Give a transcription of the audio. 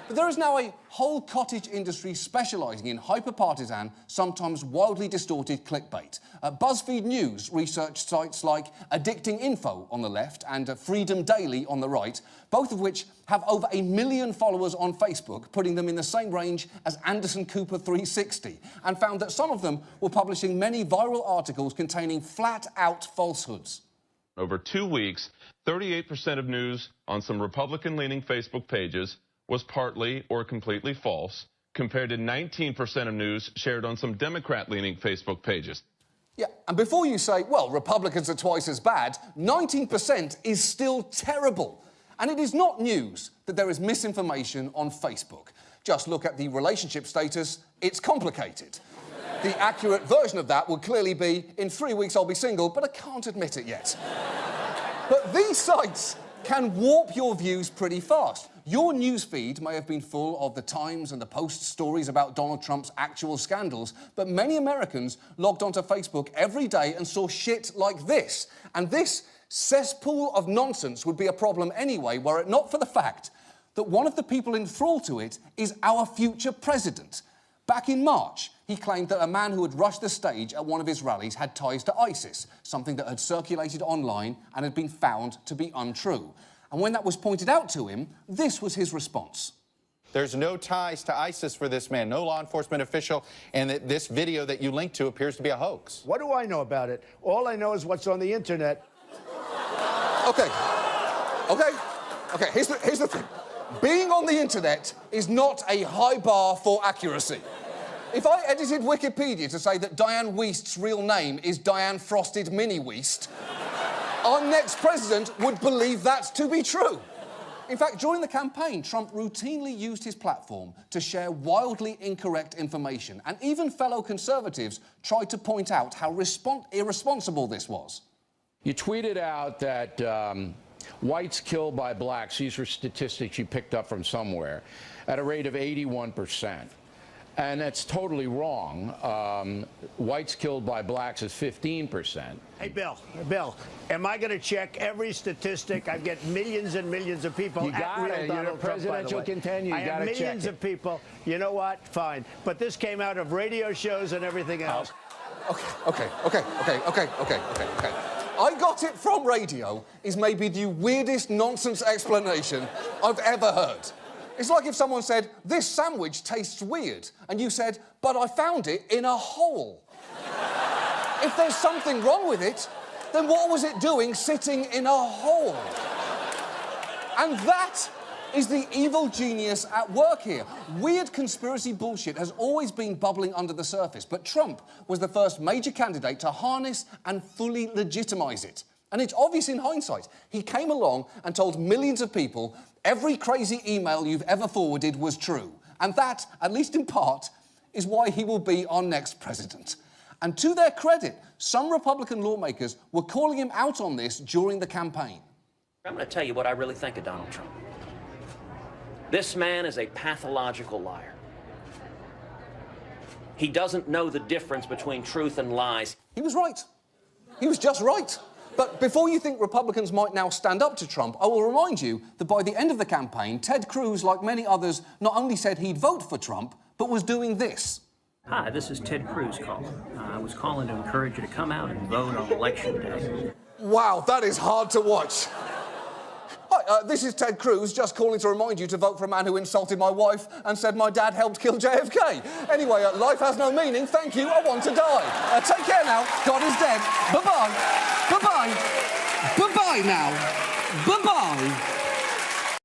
But there is now a whole cottage industry specialising in hyper-partisan, sometimes wildly distorted clickbait. BuzzFeed News researched sites like Addicting Info on the left and Freedom Daily on the right, both of which have over 1 million followers on Facebook, putting them in the same range as Anderson Cooper 360, and found that some of them were publishing many viral articles containing flat-out falsehoods. Over 2 weeks, 38% of news on some Republican-leaning Facebook pages was partly or completely false, compared to 19% of news shared on some Democrat-leaning Facebook pages. Yeah, and before you say, well, Republicans are twice as bad, 19% is still terrible. And it is not news that there is misinformation on Facebook. Just look at the relationship status, it's complicated. The accurate version of that would clearly be, in 3 weeks I'll be single, but I can't admit it yet. But these sites can warp your views pretty fast. Your newsfeed may have been full of the Times and the Post stories about Donald Trump's actual scandals, but many Americans logged onto Facebook every day and saw shit like this. And this cesspool of nonsense would be a problem anyway, were it not for the fact that one of the people enthralled to it is our future president. Back in March, he claimed that a man who had rushed the stage at one of his rallies had ties to ISIS, something that had circulated online and had been found to be untrue. And when that was pointed out to him, this was his response. There's no ties to ISIS for this man, no law enforcement official, and this video that you linked to appears to be a hoax. What do I know about it? All I know is what's on the internet. Okay. Here's the thing. Being on the internet is not a high bar for accuracy. If I edited Wikipedia to say that Diane Weist's real name is Diane Frosted Mini Weist, our next president would believe that to be true. In fact, during the campaign, Trump routinely used his platform to share wildly incorrect information, and even fellow conservatives tried to point out how irresponsible this was. You tweeted out that whites killed by blacks, these were statistics you picked up from somewhere, at a rate of 81%. And that's totally wrong. Whites killed by blacks is 15%. Hey, Bill, am I going to check every statistic? I get millions and millions of people. You got it. You're a presidential contender. You got to check it. Millions of people. You know what? Fine. But this came out of radio shows and everything else. Okay. I got it from radio is maybe the weirdest nonsense explanation I've ever heard. It's like if someone said, this sandwich tastes weird, and you said, but I found it in a hole. If there's something wrong with it, then what was it doing sitting in a hole? And that is the evil genius at work here. Weird conspiracy bullshit has always been bubbling under the surface, but Trump was the first major candidate to harness and fully legitimise it. And it's obvious in hindsight. He came along and told millions of people every crazy email you've ever forwarded was true. And that, at least in part, is why he will be our next president. And to their credit, some Republican lawmakers were calling him out on this during the campaign. I'm going to tell you what I really think of Donald Trump. This man is a pathological liar. He doesn't know the difference between truth and lies. He was right. He was just right. But before you think Republicans might now stand up to Trump, I will remind you that by the end of the campaign, Ted Cruz, like many others, not only said he'd vote for Trump, but was doing this. Hi, this is Ted Cruz calling. I was calling to encourage you to come out and vote on Election Day. Wow, that is hard to watch. Hi, this is Ted Cruz, just calling to remind you to vote for a man who insulted my wife and said my dad helped kill JFK. Anyway, life has no meaning. Thank you. I want to die. Take care now. God is dead. Bye-bye. Bye-bye. Bye-bye now. Bye-bye.